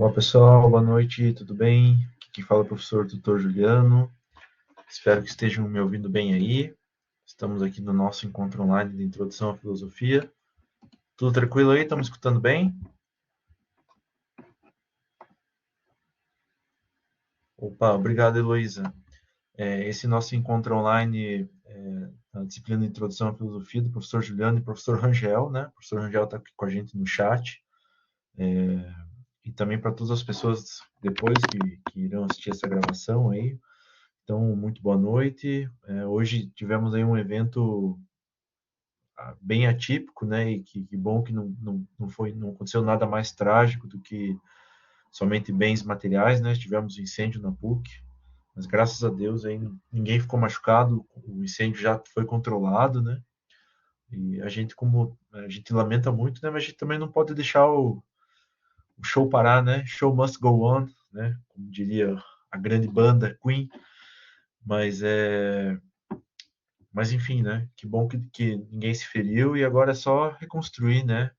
Olá pessoal, boa noite, tudo bem? Aqui quem fala é o professor Tutor Juliano. Espero que estejam me ouvindo bem aí. Estamos aqui no nosso encontro online de introdução à filosofia. Tudo tranquilo aí? Estamos escutando bem? Opa, obrigado, Heloísa. Esse nosso encontro online na disciplina de introdução à filosofia do professor Juliano e professor Rangel, né? O professor Rangel está aqui com a gente no chat. E também para todas as pessoas depois que irão assistir essa gravação aí. Então, muito boa noite. Hoje tivemos aí um evento bem atípico, né? E que bom que não aconteceu nada mais trágico do que somente bens materiais, né? Tivemos um incêndio na PUC, mas graças a Deus aí ninguém ficou machucado, o incêndio já foi controlado, né? E a gente lamenta muito, né? Mas a gente também não pode deixar o show parar, né? Show must go on, né? Como diria a grande banda Queen, mas mas enfim, né? Que bom que ninguém se feriu e agora é só reconstruir, né?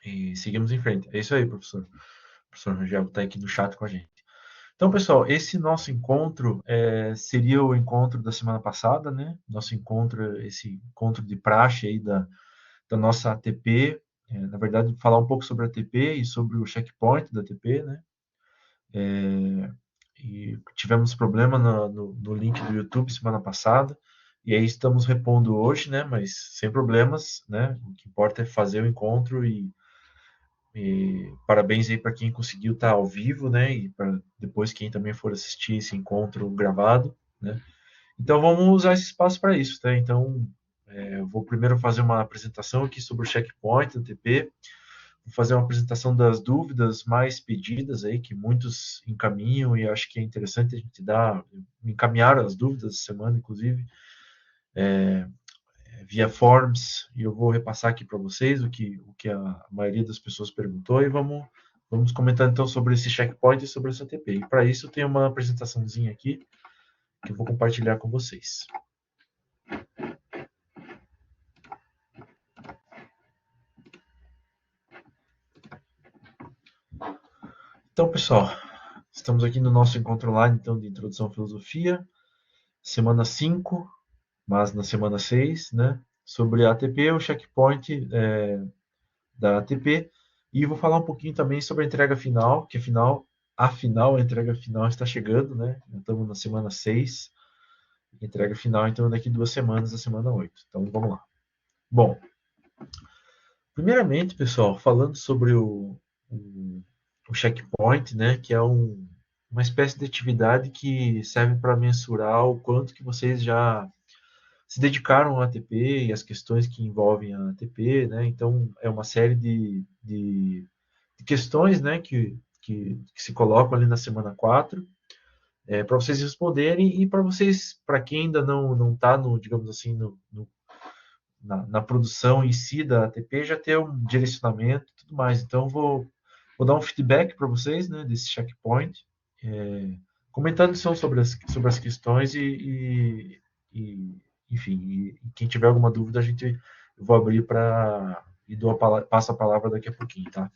E seguimos em frente. É isso aí, professor. O professor Rangel está aqui no chat com a gente. Então, pessoal, esse nosso encontro seria o encontro da semana passada, né? Nosso encontro, esse encontro de praxe aí da nossa ATP. Na verdade, falar um pouco sobre a ATP e sobre o checkpoint da ATP, né? E tivemos problema no link do YouTube semana passada. E aí estamos repondo hoje, né? Mas sem problemas, né? O que importa é fazer o encontro e parabéns aí para quem conseguiu estar ao vivo, né? E para depois quem também for assistir esse encontro gravado, né? Então vamos usar esse espaço para isso, tá? Então eu vou primeiro fazer uma apresentação aqui sobre o checkpoint do TP, vou fazer uma apresentação das dúvidas mais pedidas aí que muitos encaminham e acho que é interessante a gente dar encaminhar as dúvidas essa semana, inclusive via forms, e eu vou repassar aqui para vocês o que a maioria das pessoas perguntou e vamos comentar então sobre esse checkpoint e sobre essa TP. E para isso eu tenho uma apresentaçãozinha aqui que eu vou compartilhar com vocês. Então, pessoal, estamos aqui no nosso encontro online então, de Introdução à Filosofia, semana 5, mas na semana 6, né? Sobre a ATP, o checkpoint da ATP, e vou falar um pouquinho também sobre a entrega final, que afinal a entrega final está chegando, né? Estamos na semana 6, entrega final então daqui 2 semanas, a semana 8. Então vamos lá. Bom, primeiramente, pessoal, falando sobre o checkpoint, né? Que é uma espécie de atividade que serve para mensurar o quanto que vocês já se dedicaram ao ATP e as questões que envolvem a ATP, né? Então, é uma série de questões, né, que se colocam ali na semana 4, para vocês responderem e para quem ainda não está no, digamos assim, na produção em si da ATP, já ter um direcionamento e tudo mais. Então, vou dar um feedback para vocês, né, desse checkpoint, comentando só sobre as questões e enfim, e quem tiver alguma dúvida, eu vou abrir para e passo a palavra daqui a pouquinho, tá?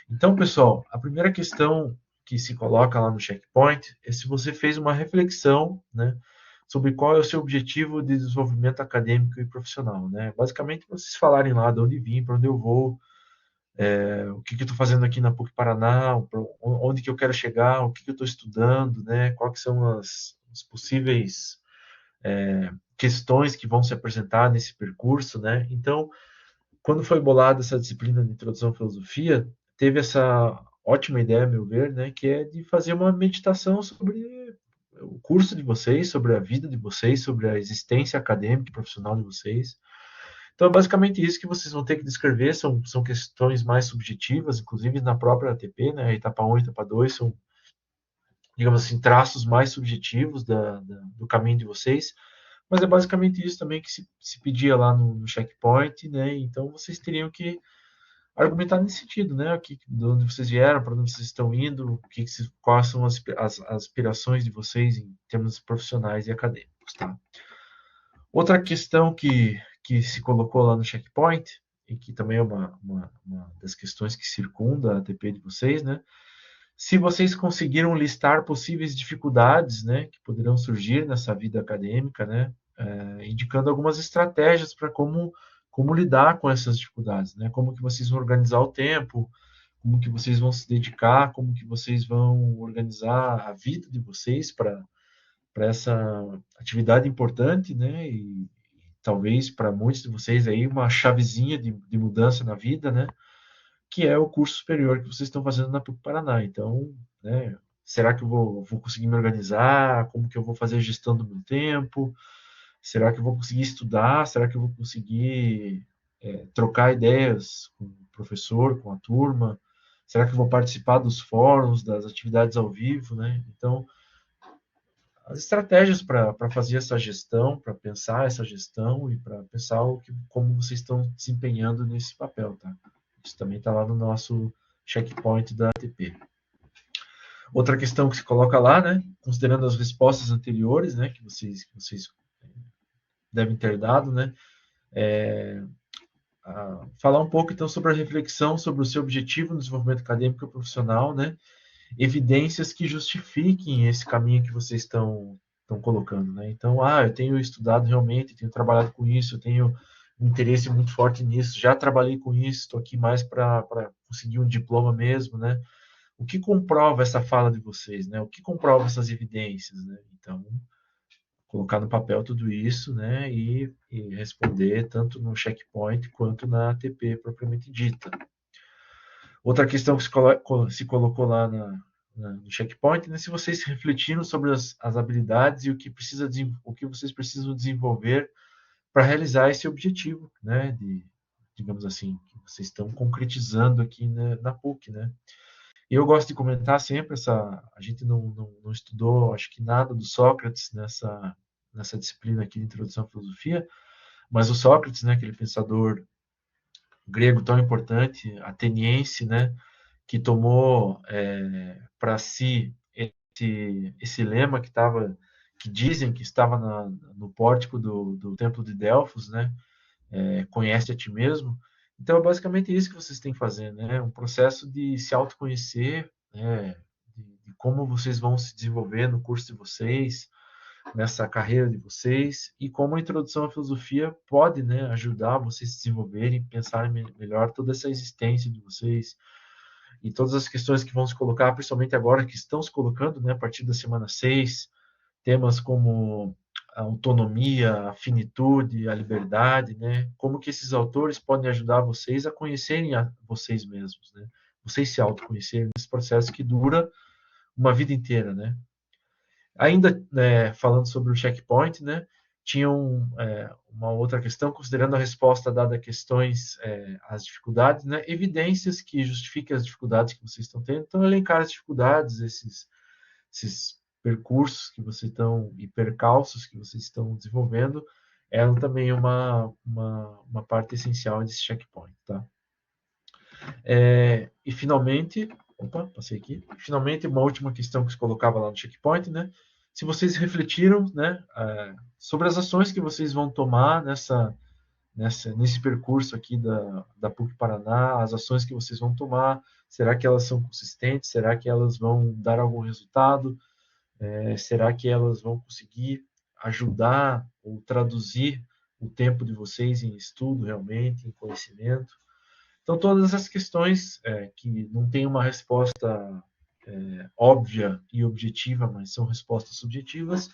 Então, pessoal, a primeira questão que se coloca lá no checkpoint é se você fez uma reflexão, né, sobre qual é o seu objetivo de desenvolvimento acadêmico e profissional, né? Basicamente, vocês falarem lá de onde vim, para onde eu vou, o que eu estou fazendo aqui na PUC Paraná, onde que eu quero chegar, o que eu estou estudando, né? Quais são as possíveis questões que vão se apresentar nesse percurso, né? Então, quando foi bolada essa disciplina de introdução à filosofia, teve essa ótima ideia, a meu ver, né, que é de fazer uma meditação sobre o curso de vocês, sobre a vida de vocês, sobre a existência acadêmica e profissional de vocês. Então, é basicamente isso que vocês vão ter que descrever, são questões mais subjetivas, inclusive na própria ATP, né, etapa 1 e etapa 2 são, digamos assim, traços mais subjetivos do caminho de vocês, mas é basicamente isso também que se pedia lá no checkpoint, né, então vocês teriam que argumentar nesse sentido, né? De onde vocês vieram, para onde vocês estão indo, quais são as aspirações de vocês em termos profissionais e acadêmicos, tá? Outra questão que se colocou lá no checkpoint, e que também é uma das questões que circunda a ATP de vocês, né? Se vocês conseguiram listar possíveis dificuldades, né, que poderão surgir nessa vida acadêmica, né, indicando algumas estratégias para como lidar com essas dificuldades, né, como que vocês vão organizar o tempo, como que vocês vão se dedicar, como que vocês vão organizar a vida de vocês para essa atividade importante, né, e talvez para muitos de vocês aí uma chavezinha de mudança na vida, né, que é o curso superior que vocês estão fazendo na PUC Paraná. Então, né, será que eu vou conseguir me organizar? Como que eu vou fazer a gestão do meu tempo? Será que eu vou conseguir estudar? Será que eu vou conseguir trocar ideias com o professor, com a turma? Será que eu vou participar dos fóruns, das atividades ao vivo, né? Então, as estratégias para fazer essa gestão, para pensar essa gestão e para pensar como vocês estão desempenhando nesse papel, tá? Isso também está lá no nosso checkpoint da ATP. Outra questão que se coloca lá, né, considerando as respostas anteriores, né, que vocês devem ter dado, né, falar um pouco então sobre a reflexão sobre o seu objetivo no desenvolvimento acadêmico e profissional, né, evidências que justifiquem esse caminho que vocês estão colocando, né? Então, eu tenho estudado realmente, tenho trabalhado com isso, eu tenho um interesse muito forte nisso, já trabalhei com isso, estou aqui mais para conseguir um diploma mesmo, né? O que comprova essa fala de vocês, né? O que comprova essas evidências, né? Então, colocar no papel tudo isso, né? E responder tanto no checkpoint quanto na ATP propriamente dita. Outra questão que se colocou lá no checkpoint, né, se vocês refletiram sobre as habilidades e o que vocês precisam desenvolver para realizar esse objetivo, né, digamos assim, que vocês estão concretizando aqui na PUC, né. E eu gosto de comentar sempre a gente não estudou, acho que nada do Sócrates nessa disciplina aqui de Introdução à Filosofia, mas o Sócrates, né, aquele pensador grego tão importante, ateniense, né, que tomou para si esse lema que dizem que estava no pórtico do templo de Delfos, né? Conhece a ti mesmo. Então é basicamente isso que vocês têm que fazer, né? Um processo de se autoconhecer, né? De como vocês vão se desenvolver no curso de vocês, nessa carreira de vocês e como a introdução à filosofia pode, né, ajudar vocês a se desenvolverem, pensarem melhor toda essa existência de vocês, e todas as questões que vão se colocar, principalmente agora que estão se colocando, né, a partir da semana 6, temas como a autonomia, a finitude, a liberdade, né? Como que esses autores podem ajudar vocês a conhecerem vocês mesmos, né? Vocês se autoconhecerem nesse processo que dura uma vida inteira, né? Ainda, né, falando sobre o checkpoint, né? Tinha uma outra questão, considerando a resposta dada a questões, as dificuldades, né? Evidências que justifiquem as dificuldades que vocês estão tendo. Então, elencar as dificuldades, esses percursos que vocês estão e percalços que vocês estão desenvolvendo, é também uma parte essencial desse checkpoint, tá? E finalmente, opa, passei aqui. Finalmente, uma última questão que se colocava lá no checkpoint, né? Se vocês refletiram, né, sobre as ações que vocês vão tomar nesse percurso aqui da PUC Paraná, as ações que vocês vão tomar, será que elas são consistentes? Será que elas vão dar algum resultado? Será que elas vão conseguir ajudar ou traduzir o tempo de vocês em estudo realmente, em conhecimento? Então, todas essas questões que não têm uma resposta óbvia e objetiva, mas são respostas subjetivas,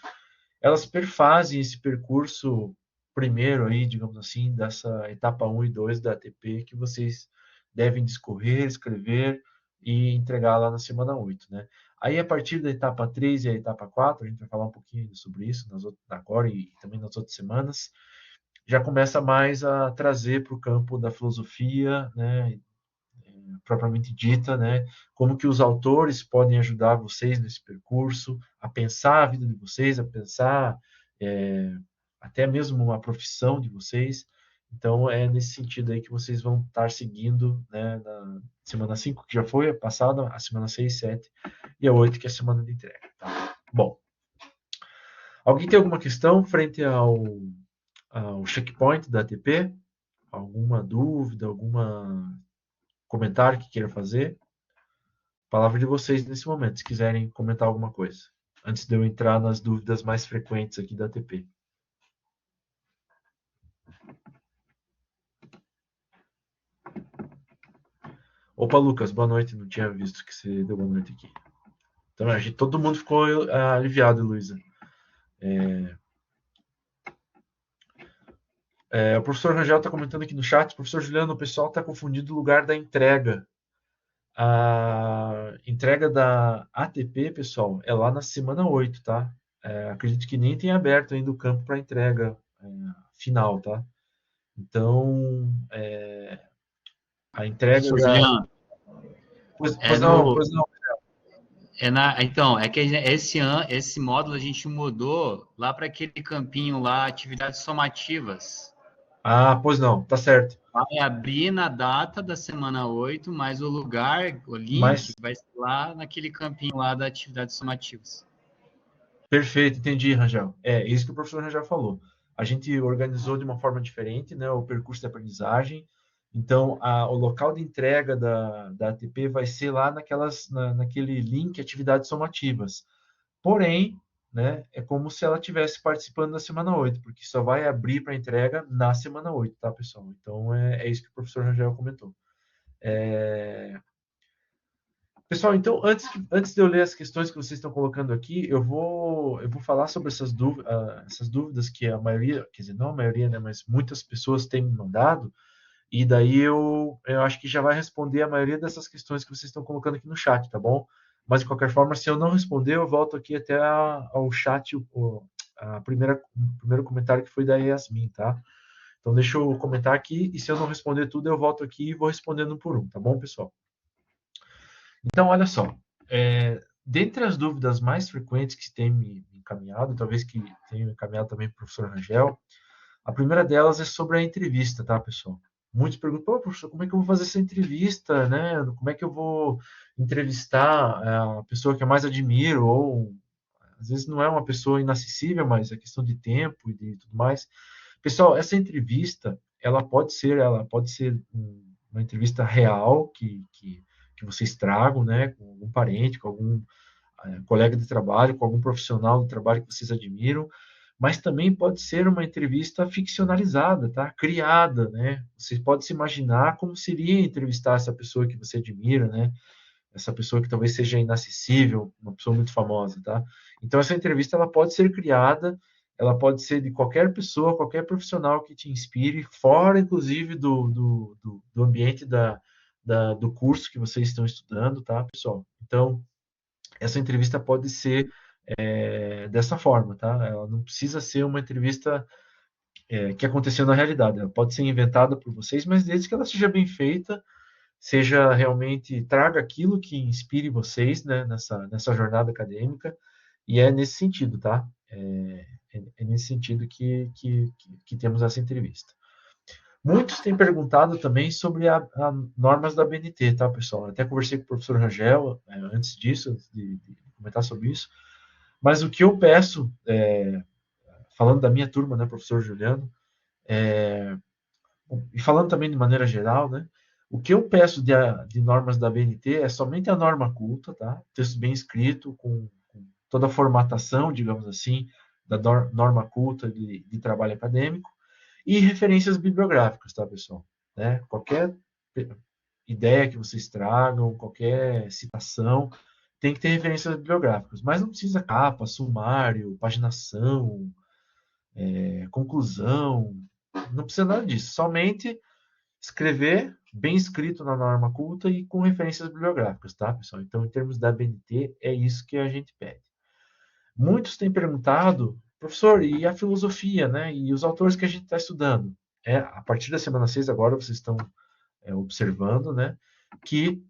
elas perfazem esse percurso primeiro aí, digamos assim, dessa etapa 1 e 2 da ATP que vocês devem discorrer, escrever e entregar lá na semana 8, né? Aí, a partir da etapa 3 e a etapa 4, a gente vai falar um pouquinho sobre isso agora e também nas outras semanas, já começa mais a trazer para o campo da filosofia, né, propriamente dita, né, como que os autores podem ajudar vocês nesse percurso, a pensar a vida de vocês, a pensar até mesmo a profissão de vocês. Então, é nesse sentido aí que vocês vão estar seguindo, né, na semana 5, que já foi a passada, a semana 6, 7 e a 8, que é a semana de entrega. Tá? Bom, alguém tem alguma questão frente ao checkpoint da ATP? Alguma dúvida, alguma comentário que queira fazer? Palavra de vocês nesse momento, se quiserem comentar alguma coisa, antes de eu entrar nas dúvidas mais frequentes aqui da ATP. Opa, Lucas, boa noite. Não tinha visto que você deu boa noite aqui. Então, todo mundo ficou aliviado, Luísa. O professor Rangel está comentando aqui no chat. Professor Juliano, o pessoal está confundindo o lugar da entrega. A entrega da ATP, pessoal, é lá na semana 8, tá? Acredito que nem tenha aberto ainda o campo para entrega final, tá? Então, a entrega Professor da... Juliano, é Pois não, no, pois não. então, é que esse ano, esse módulo a gente mudou lá para aquele campinho lá, atividades somativas. Ah, pois não, tá certo. Vai abrir na data da semana 8, mas o lugar, o link, Mas, vai ser lá naquele campinho lá da atividades somativas. perfeito, entendi, Rangel. É isso que o professor Rangel falou. A gente organizou de uma forma diferente, né, o percurso de aprendizagem. Então, o local de entrega da ATP vai ser lá naquele link atividades somativas. Porém, né, é como se ela estivesse participando da semana 8, porque só vai abrir para entrega na semana 8, tá, pessoal? Então, é isso que o professor Rangel comentou. Pessoal, então, antes de eu ler as questões que vocês estão colocando aqui, eu vou falar sobre essas dúvidas que a maioria, quer dizer, não a maioria, né, mas muitas pessoas têm me mandado, e daí eu acho que já vai responder a maioria dessas questões que vocês estão colocando aqui no chat, tá bom? Mas, de qualquer forma, se eu não responder, eu volto aqui até ao chat, o primeiro comentário que foi da Yasmin, tá? Então, deixa eu comentar aqui, e se eu não responder tudo, eu volto aqui e vou respondendo um por um, tá bom, pessoal? Então, olha só, dentre as dúvidas mais frequentes que tem me encaminhado, talvez que tenha encaminhado também para o professor Rangel, a primeira delas é sobre a entrevista, tá, pessoal? Muitos perguntam, pô, professor, como é que eu vou fazer essa entrevista, né? Como é que eu vou entrevistar a pessoa que eu mais admiro? Ou, às vezes, não é uma pessoa inacessível, mas é questão de tempo e de tudo mais. Pessoal, essa entrevista, ela pode ser uma entrevista real que vocês tragam, né, com algum parente, com algum colega de trabalho, com algum profissional do trabalho que vocês admiram, mas também pode ser uma entrevista ficcionalizada, tá? Criada, né? Você pode se imaginar como seria entrevistar essa pessoa que você admira, né? Essa pessoa que talvez seja inacessível, uma pessoa muito famosa, tá? Então essa entrevista ela pode ser criada, ela pode ser de qualquer pessoa, qualquer profissional que te inspire, fora inclusive do ambiente do curso que vocês estão estudando, tá, pessoal? Então essa entrevista pode ser dessa forma, tá? Ela não precisa ser uma entrevista que aconteceu na realidade. Ela pode ser inventada por vocês, mas desde que ela seja bem feita, seja realmente traga aquilo que inspire vocês, né, nessa jornada acadêmica, e é nesse sentido, tá? É nesse sentido que temos essa entrevista. Muitos têm perguntado também sobre a normas da BNT, tá, pessoal? Eu até conversei com o professor Rangel antes disso, de comentar sobre isso. Mas o que eu peço, falando da minha turma, né, professor Juliano, e falando também de maneira geral, né, o que eu peço de normas da BNT é somente a norma culta, tá? Texto bem escrito, com toda a formatação, digamos assim, da norma culta de trabalho acadêmico e referências bibliográficas, tá, pessoal? Né? Qualquer ideia que vocês tragam, qualquer citação, tem que ter referências bibliográficas, mas não precisa capa, sumário, paginação, conclusão, não precisa nada disso, somente escrever bem escrito na norma culta e com referências bibliográficas, tá, pessoal? Então, em termos da BNT, é isso que a gente pede. Muitos têm perguntado, professor, e a filosofia, né? E os autores que a gente está estudando? A partir da semana 6 agora, vocês estão observando, né? Que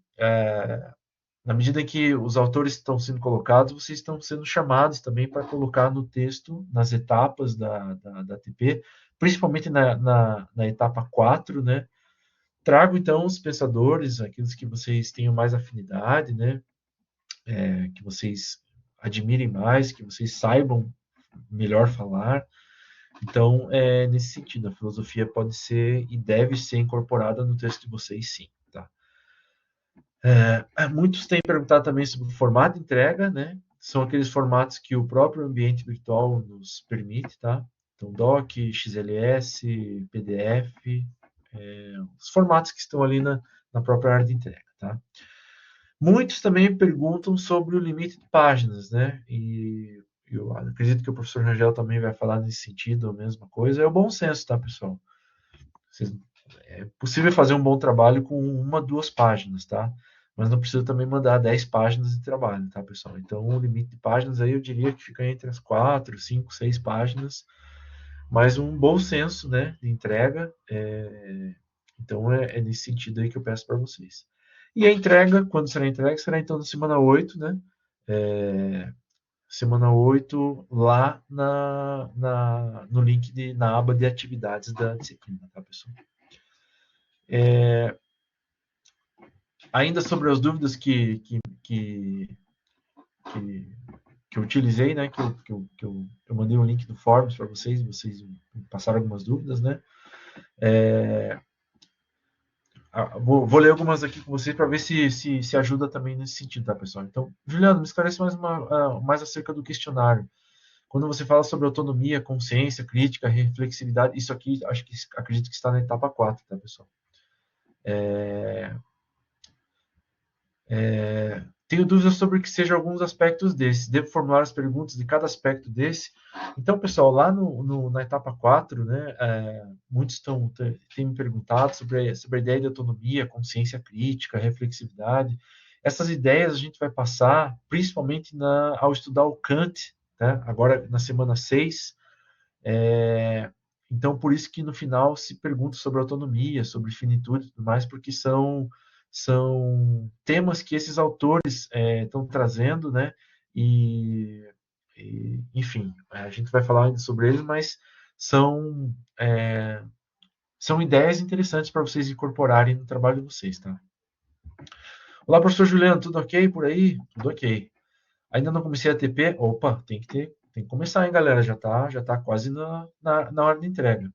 na medida em que os autores estão sendo colocados, vocês estão sendo chamados também para colocar no texto, nas etapas da ATP, principalmente na etapa 4, né? Trago, então, os pensadores, aqueles que vocês tenham mais afinidade, né? Que vocês admirem mais, que vocês saibam melhor falar. Então, nesse sentido, a filosofia pode ser e deve ser incorporada no texto de vocês, sim. Tá? Muitos têm perguntado também sobre o formato de entrega, né? São aqueles formatos que o próprio ambiente virtual nos permite, tá? Então, doc, XLS, PDF, os formatos que estão ali na própria área de entrega, tá? Muitos também perguntam sobre o limite de páginas, né? E eu acredito que o professor Rangel também vai falar nesse sentido, a mesma coisa. É o bom senso, tá, pessoal? É possível fazer um bom trabalho com uma, duas páginas, tá? Mas não precisa também mandar 10 páginas de trabalho, tá, pessoal? Então, o limite de páginas aí eu diria que fica entre as 4, 5, 6 páginas, mas um bom senso, né, de entrega. Então, é nesse sentido aí que eu peço para vocês. E a entrega, quando será entregue, será então na semana 8, né? É, semana 8 lá no link na aba de atividades da disciplina, tá, pessoal? Ainda sobre as dúvidas que, que eu utilizei, né? Que eu mandei um link do Forms para vocês me passaram algumas dúvidas, né? Vou ler algumas aqui com vocês para ver se ajuda também nesse sentido, tá, pessoal? Então, Juliano, me esclarece mais acerca do questionário. Quando você fala sobre autonomia, consciência, crítica, reflexividade, isso aqui acredito que está na etapa 4, tá, pessoal? Tenho dúvidas sobre o que sejam alguns aspectos desse. Devo formular as perguntas de cada aspecto desse. Então, pessoal, lá na etapa 4, né, muitos têm me perguntado sobre a ideia de autonomia, consciência crítica, reflexividade. Essas ideias a gente vai passar principalmente ao estudar o Kant, né, agora na semana 6. Então, por isso que no final se pergunta sobre autonomia, sobre finitude e tudo mais, porque são temas que esses autores estão trazendo, né? Enfim, a gente vai falar ainda sobre eles, mas são, é, são ideias interessantes para vocês incorporarem no trabalho de vocês, tá? Olá, professor Juliano, tudo ok por aí? Tudo ok. Ainda não comecei a TP? Opa, tem que começar, hein, galera? Já tá quase na hora de entrega.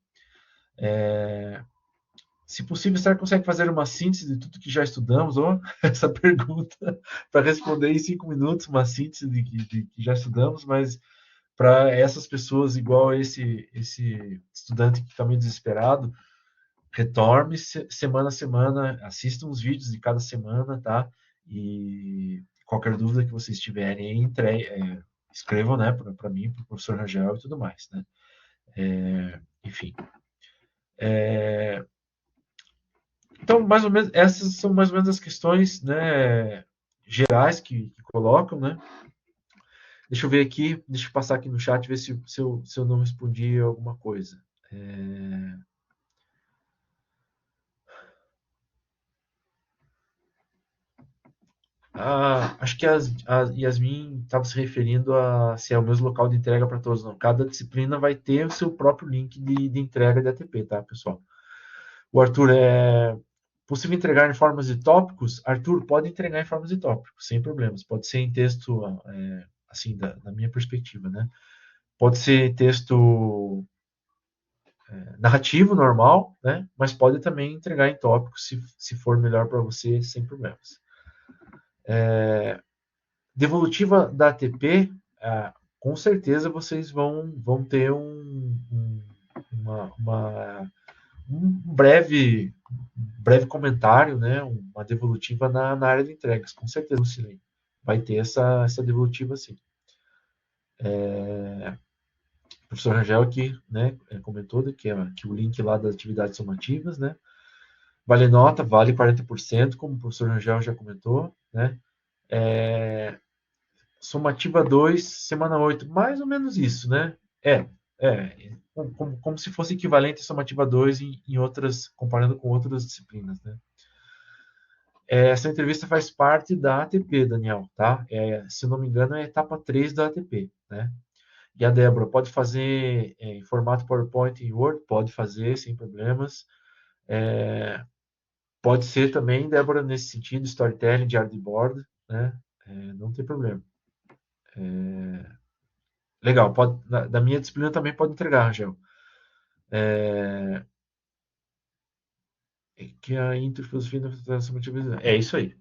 Se possível, será que consegue fazer uma síntese de tudo que já estudamos? Oh, essa pergunta para responder em 5 minutos, uma síntese de que já estudamos, mas para essas pessoas, igual esse estudante que está meio desesperado, retorne semana a semana, assistam os vídeos de cada semana, tá? E qualquer dúvida que vocês tiverem, escrevam, né, para mim, para o professor Rangel e tudo mais, né? Enfim. Então, mais ou menos, essas são mais ou menos as questões, né, gerais que colocam, né? Deixa eu ver aqui, deixa eu passar aqui no chat, ver se eu não respondi alguma coisa. Acho que a Yasmin estava se referindo a se é o mesmo local de entrega para todos. Não, cada disciplina vai ter o seu próprio link de entrega de ATP, tá, pessoal? O Arthur, é possível entregar em formas de tópicos? Arthur, pode entregar em formas de tópicos, sem problemas. Pode ser em texto, assim, da minha perspectiva, né? Pode ser texto narrativo, normal, né? Mas pode também entregar em tópicos, se for melhor para você, sem problemas. Devolutiva da ATP, com certeza vocês vão ter uma um breve comentário, né, uma devolutiva na área de entregas, com certeza o Silene vai ter essa devolutiva sim. O professor Rangel aqui, né, comentou que o link lá das atividades somativas, né, vale nota, vale 40%, como o professor Rangel já comentou, né, somativa 2, semana 8, mais ou menos isso, né, como se fosse equivalente a somativa 2 em outras, comparando com outras disciplinas, né. Essa entrevista faz parte da ATP, Daniel, tá? Se não me engano, é a etapa 3 da ATP, né? E a Débora, pode fazer em formato PowerPoint e Word? Pode fazer, sem problemas. Pode ser também, Débora, nesse sentido, storytelling, diário de bordo, né? Não tem problema. Legal, da minha disciplina também pode entregar, Rangel. que a filosofia da é isso aí.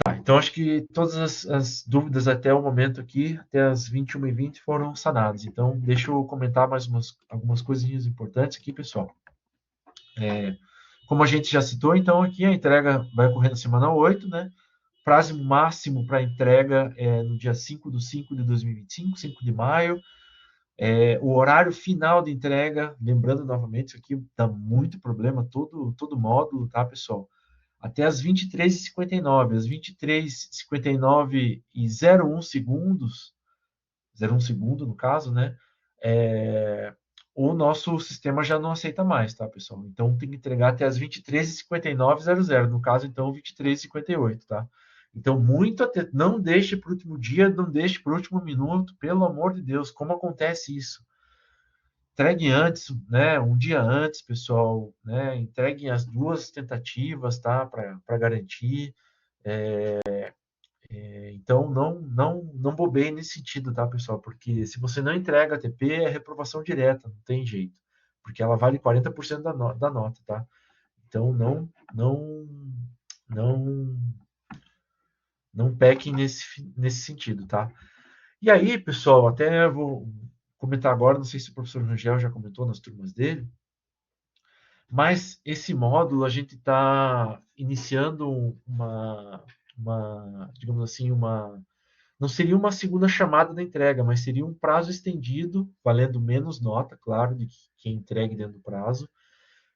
Tá, então acho que todas as dúvidas até o momento aqui, até as 21h20, foram sanadas. Então, deixa eu comentar mais algumas coisinhas importantes aqui, pessoal. Como a gente já citou, então aqui a entrega vai ocorrer na semana 8, né? Prazo máximo para entrega é no dia 5/5 de 2025, 5 de maio. O horário final de entrega, lembrando novamente, isso aqui dá muito problema, todo módulo, tá, pessoal? Até as 23h59, às 23h59 e 01 segundos, 01 segundo no caso, né? O nosso sistema já não aceita mais, tá, pessoal? Então tem que entregar até as 23h59:00, no caso, então, 23h58, tá? Então, não deixe para o último dia, não deixe para o último minuto, pelo amor de Deus, como acontece isso? Entregue antes, né? Um dia antes, pessoal, né? Entreguem as duas tentativas, tá? Para garantir. Então, não bobeie nesse sentido, tá, pessoal? Porque se você não entrega a ATP, é reprovação direta, não tem jeito. Porque ela vale 40% da nota, tá? Então, não, não pequem nesse sentido, tá? E aí, pessoal, até vou comentar agora, não sei se o professor Rangel já comentou nas turmas dele, mas esse módulo a gente está iniciando digamos assim, não seria uma segunda chamada da entrega, mas seria um prazo estendido, valendo menos nota, claro, de quem entregue dentro do prazo,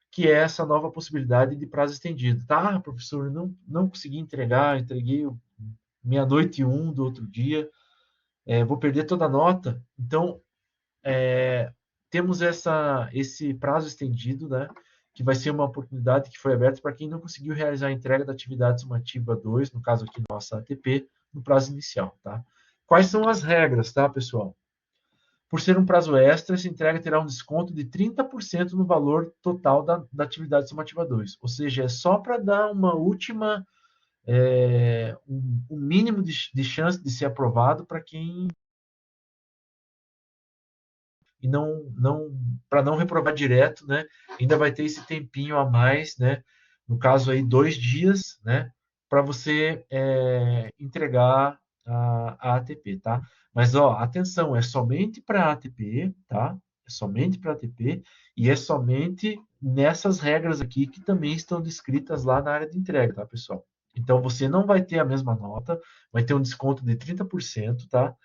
que é essa nova possibilidade de prazo estendido. Tá, professor, não consegui entregar, entreguei meia-noite e um do outro dia, vou perder toda a nota. Então, temos esse prazo estendido, né? Que vai ser uma oportunidade que foi aberta para quem não conseguiu realizar a entrega da atividade sumativa 2, no caso aqui nossa ATP, no prazo inicial, tá? Quais são as regras, tá, pessoal? Por ser um prazo extra, essa entrega terá um desconto de 30% no valor total da atividade sumativa 2. Ou seja, é só para dar uma última, um mínimo de chance de ser aprovado para quem e não para não reprovar direto, né? Ainda vai ter esse tempinho a mais, né? No caso aí 2 dias, né? Para você entregar a ATP, tá? Mas ó, atenção, é somente para ATP, tá? É somente para ATP e é somente nessas regras aqui que também estão descritas lá na área de entrega, tá, pessoal? Então você não vai ter a mesma nota, vai ter um desconto de 30%, tá?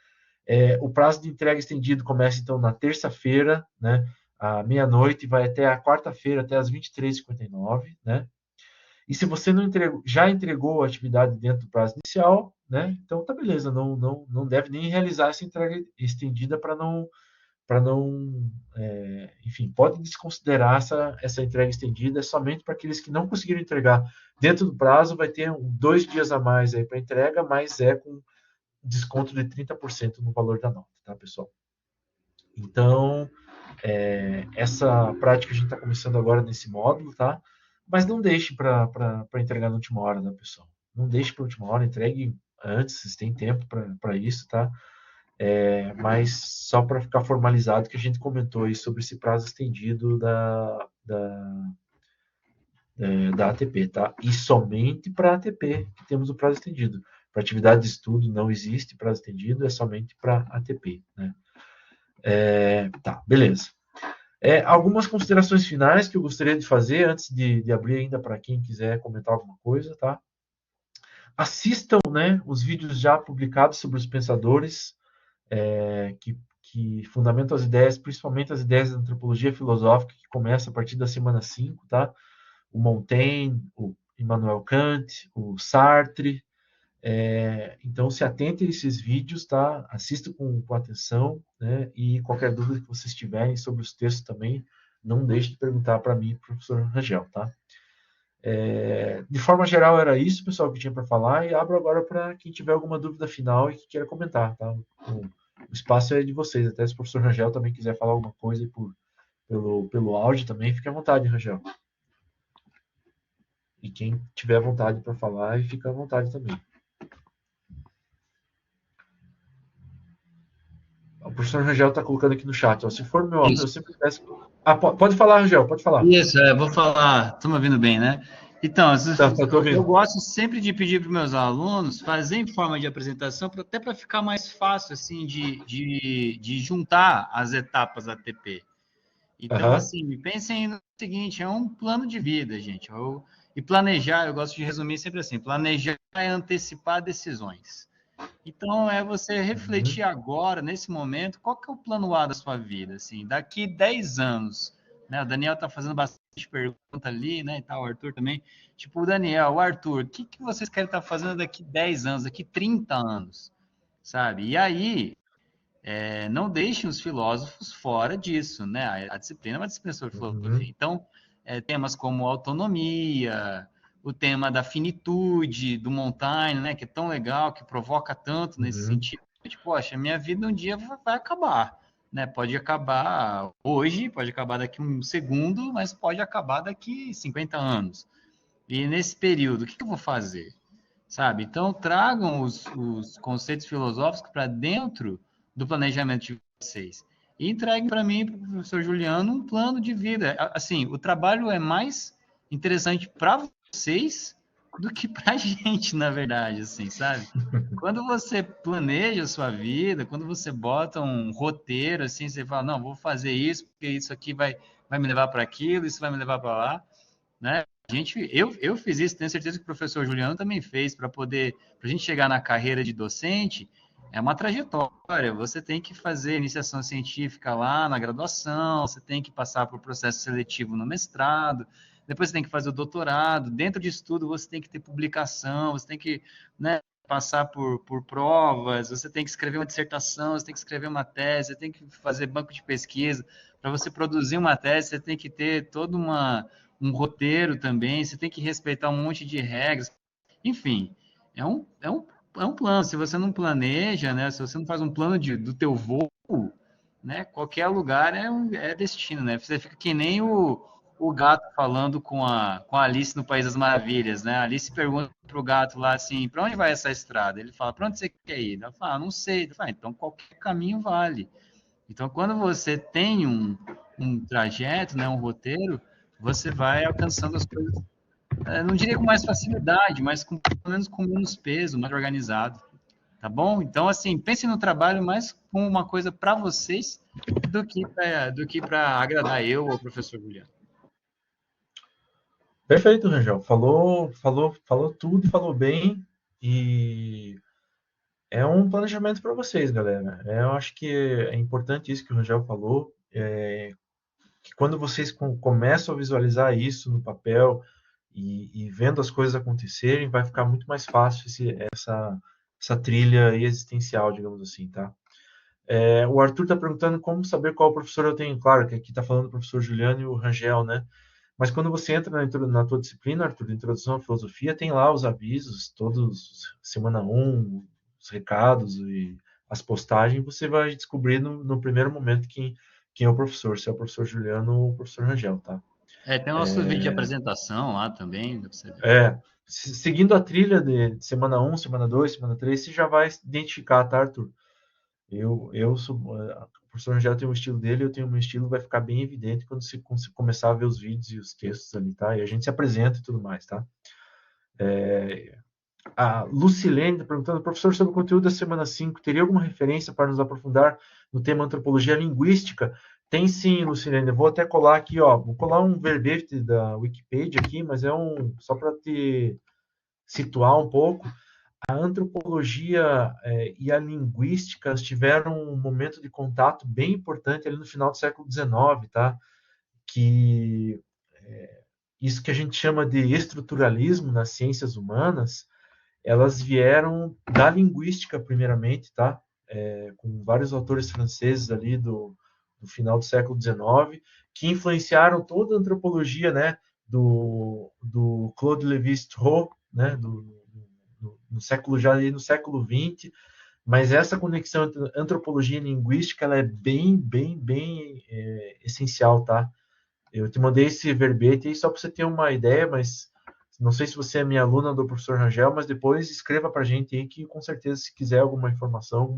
O prazo de entrega estendido começa, então, na terça-feira, né, à meia-noite, vai até a quarta-feira, até às 23h59, né? E se você não entregou, já entregou a atividade dentro do prazo inicial, né? Então tá beleza, não deve nem realizar essa entrega estendida enfim, pode desconsiderar essa entrega estendida, é somente para aqueles que não conseguiram entregar dentro do prazo, vai ter 2 dias a mais aí para entrega, mas com desconto de 30% no valor da nota, tá, pessoal? Então, essa prática a gente está começando agora nesse módulo, tá? Mas não deixe para entregar na última hora, né, pessoal? Não deixe para a última hora, entregue antes, vocês têm tempo para isso, tá? Mas só para ficar formalizado que a gente comentou aí sobre esse prazo estendido da ATP, tá? E somente para a ATP que temos o prazo estendido. Para atividade de estudo não existe prazo estendido, é somente para ATP, né? Tá, beleza. Algumas considerações finais que eu gostaria de fazer antes de abrir ainda para quem quiser comentar alguma coisa, tá? Assistam, né, os vídeos já publicados sobre os pensadores que fundamentam as ideias, principalmente as ideias da antropologia filosófica, que começa a partir da semana 5, tá? O Montaigne, o Immanuel Kant, o Sartre. Então, se atentem a esses vídeos, tá? Assista com atenção, né? E qualquer dúvida que vocês tiverem sobre os textos também, não deixe de perguntar para mim, professor Rangel, tá? De forma geral, era isso, pessoal, que tinha para falar. E abro agora para quem tiver alguma dúvida final e que queira comentar, tá? O espaço é de vocês. Até se o professor Rangel também quiser falar alguma coisa pelo áudio também, fique à vontade, Rangel. E quem tiver vontade para falar, fica à vontade também. O professor Rangel está colocando aqui no chat. Ó, se for meu aluno, eu sempre peço Pode falar, Rangel, pode falar. Isso, vou falar. Estão me ouvindo bem, né? Então, Tô eu ouvindo. gosto sempre de pedir para os meus alunos fazer em forma de apresentação, até para ficar mais fácil, assim, de juntar as etapas da ATP. Então, Aham. assim, pensem no seguinte: é um plano de vida, gente. E planejar, eu gosto de resumir sempre assim: planejar é antecipar decisões. Então, é você refletir Uhum. agora, nesse momento, qual que é o plano A da sua vida, assim, daqui 10 anos, né? O Daniel tá fazendo bastante pergunta ali, né, e tal, o Arthur também. Tipo, o Daniel, o Arthur, o que que vocês querem estar fazendo daqui 10 anos, daqui 30 anos, sabe? E aí, não deixem os filósofos fora disso, né? A disciplina é uma disciplina sobre filosofia. Uhum. Então, temas como autonomia, o tema da finitude do Montaigne, né? Que é tão legal, que provoca tanto nesse Uhum. sentido. Tipo, poxa, minha vida um dia vai acabar, né? Pode acabar hoje, pode acabar daqui um segundo, mas pode acabar daqui 50 anos. E nesse período, o que eu vou fazer? Sabe? Então, tragam os conceitos filosóficos para dentro do planejamento de vocês. E entreguem para mim, para o professor Juliano, um plano de vida. Assim, o trabalho é mais interessante para vocês do que para a gente, na verdade, assim, sabe? Quando você planeja a sua vida, quando você bota um roteiro, assim, você fala, não, vou fazer isso, porque isso aqui vai me levar para aquilo, isso vai me levar para lá, né? Eu fiz isso, tenho certeza que o professor Juliano também fez, para a gente chegar na carreira de docente, é uma trajetória. Você tem que fazer iniciação científica lá na graduação, você tem que passar por processo seletivo no mestrado, depois você tem que fazer o doutorado. Dentro disso tudo, você tem que ter publicação, você tem que, né, passar por provas, você tem que escrever uma dissertação, você tem que escrever uma tese, você tem que fazer banco de pesquisa. Para você produzir uma tese, você tem que ter toda um roteiro também, você tem que respeitar um monte de regras. Enfim, é um plano. Se você não planeja, né? Se você não faz um plano do teu voo, né? Qualquer lugar é destino, né? Você fica que nem o gato falando com a Alice no País das Maravilhas, né? A Alice pergunta pro gato lá assim, para onde vai essa estrada? Ele fala, para onde você quer ir? Ela fala, não sei. Ele fala, então qualquer caminho vale. Então, quando você tem um trajeto, né, um roteiro, você vai alcançando as coisas, não diria com mais facilidade, mas pelo menos com menos peso, mais organizado, tá bom? Então, assim, pense no trabalho mais como uma coisa para vocês do que para agradar eu ou o professor Juliano. Perfeito, Rangel. Falou tudo, falou bem. E é um planejamento para vocês, galera. Eu acho que é importante isso que o Rangel falou, que quando vocês começam a visualizar isso no papel e vendo as coisas acontecerem, vai ficar muito mais fácil essa trilha existencial, digamos assim, tá? O Arthur está perguntando como saber qual professor eu tenho. Claro que aqui está falando o professor Juliano e o Rangel, né? Mas quando você entra na tua disciplina, Arthur, de Introdução à Filosofia, tem lá os avisos, todos, semana um, os recados e as postagens, você vai descobrir no primeiro momento quem é o professor, se é o professor Juliano ou o professor Rangel, tá? Tem o nosso vídeo de apresentação lá também, dá pra você ver. Seguindo a trilha de semana um, semana 2, semana 3, você já vai identificar, tá, Arthur? Eu sou, o professor Rangel tem um estilo dele, eu tenho o meu estilo, vai ficar bem evidente quando você começar a ver os vídeos e os textos ali, tá? E a gente se apresenta e tudo mais, tá? A Lucilene tá perguntando, professor, sobre o conteúdo da semana 5, teria alguma referência para nos aprofundar no tema antropologia linguística? Tem sim, Lucilene. Eu vou até colar aqui, ó. Vou colar um verbete da Wikipedia aqui, mas só para te situar um pouco. A antropologia e a linguística tiveram um momento de contato bem importante ali no final do século XIX, tá? Que isso que a gente chama de estruturalismo nas ciências humanas, elas vieram da linguística primeiramente, tá? Com vários autores franceses ali do final do século XIX, que influenciaram toda a antropologia, né? Do Claude Lévi-Strauss, né? No século já no século XX, mas essa conexão entre antropologia e linguística ela é bem essencial, tá? Eu te mandei esse verbete aí só para você ter uma ideia, mas não sei se você é minha aluna do professor Rangel, mas depois escreva para a gente aí que com certeza se quiser alguma informação,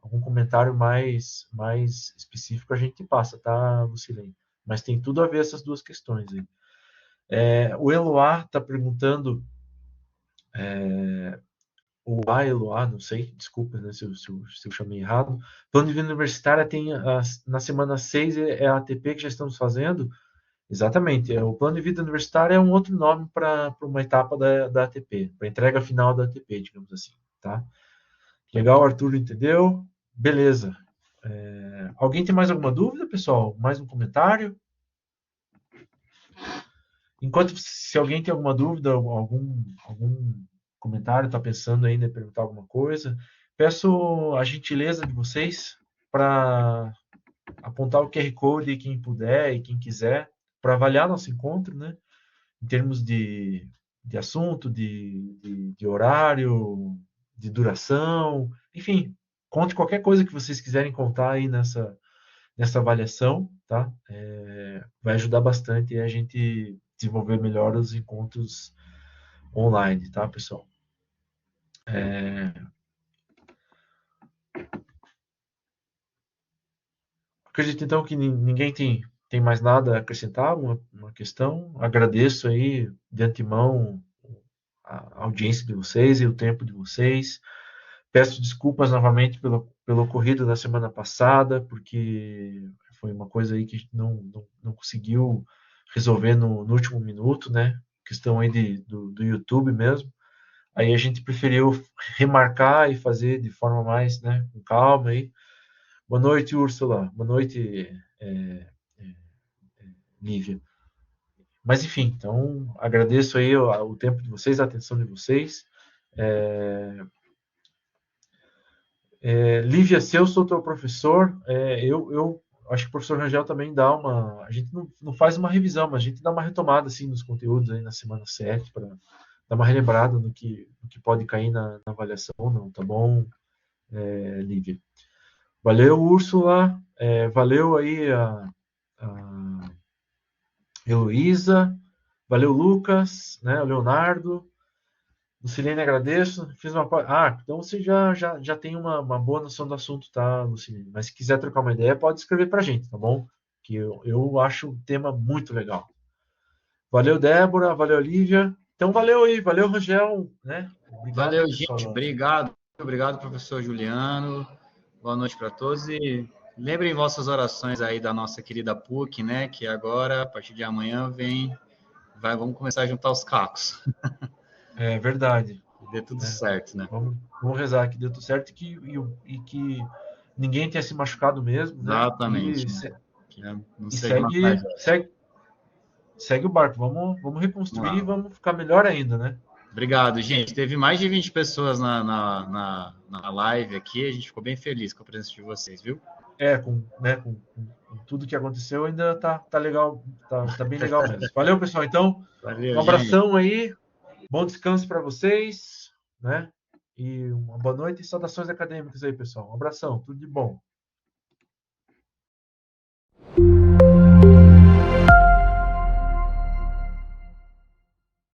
algum comentário mais específico a gente passa, tá, Lucilene? Mas tem tudo a ver essas duas questões aí. O Eloá está perguntando, o Eloá, não sei, desculpa, né, se eu chamei errado. Plano de vida universitária tem, na semana 6 é a ATP que já estamos fazendo? Exatamente, o plano de vida universitário é um outro nome para uma etapa da ATP, para a entrega final da ATP, digamos assim, tá? Legal, Arthur, entendeu? Beleza. Alguém tem mais alguma dúvida, pessoal? Mais um comentário? Enquanto, se alguém tem alguma dúvida, algum comentário, está pensando ainda em perguntar alguma coisa, peço a gentileza de vocês para apontar o QR Code, quem puder e quem quiser, para avaliar nosso encontro, né? Em termos de assunto, de horário, de duração, enfim, conte qualquer coisa que vocês quiserem contar aí nessa avaliação, tá? Vai ajudar bastante a gente desenvolver melhor os encontros online, tá, pessoal? Acredito então que ninguém tem mais nada a acrescentar, uma questão. Agradeço aí de antemão a audiência de vocês e o tempo de vocês. Peço desculpas novamente pelo ocorrido da semana passada, porque foi uma coisa aí que a gente não conseguiu resolver no último minuto, né? Questão aí do YouTube mesmo. Aí a gente preferiu remarcar e fazer de forma mais, né, com calma aí. Boa noite, Úrsula. Boa noite, Lívia. Mas enfim, então agradeço aí o tempo de vocês, a atenção de vocês. Lívia, se eu sou teu professor, eu acho que o professor Rangel também dá uma. A gente não faz uma revisão, mas a gente dá uma retomada assim, nos conteúdos aí na semana 7 para dar uma relembrada no que pode cair na avaliação, não, tá bom, Lívia? Valeu, Úrsula. Valeu aí a Heloísa. Valeu, Lucas, né? O Leonardo. Lucilene, agradeço. Fiz uma. Então você já tem uma boa noção do assunto, tá, Lucilene? Mas se quiser trocar uma ideia, pode escrever pra gente, tá bom? Que eu acho o tema muito legal. Valeu, Débora. Valeu, Olivia. Então, valeu aí. Valeu, Rangel. Né? Obrigado Valeu, aí, gente. pessoal. Obrigado. Obrigado, professor Juliano. Boa noite para todos e lembrem vossas orações aí da nossa querida PUC, né? Que agora, a partir de amanhã, vamos começar a juntar os cacos. É verdade. Dê tudo Né? certo, né? Vamos rezar que deu tudo certo e que ninguém tenha se machucado mesmo, né? Exatamente, né? Que não E seja uma tragédia. segue o barco. Vamos Vamos reconstruir e lá. vamos ficar melhor ainda, né? Obrigado, gente. Teve mais de 20 pessoas na live aqui. A gente ficou bem feliz com a presença de vocês, viu? Com tudo que aconteceu, ainda tá legal, tá bem legal mesmo. Valeu, pessoal. Então, Valeu, um gente. abração aí, bom descanso para vocês, né? E uma boa noite e saudações acadêmicas aí, pessoal. Um abração, tudo de bom.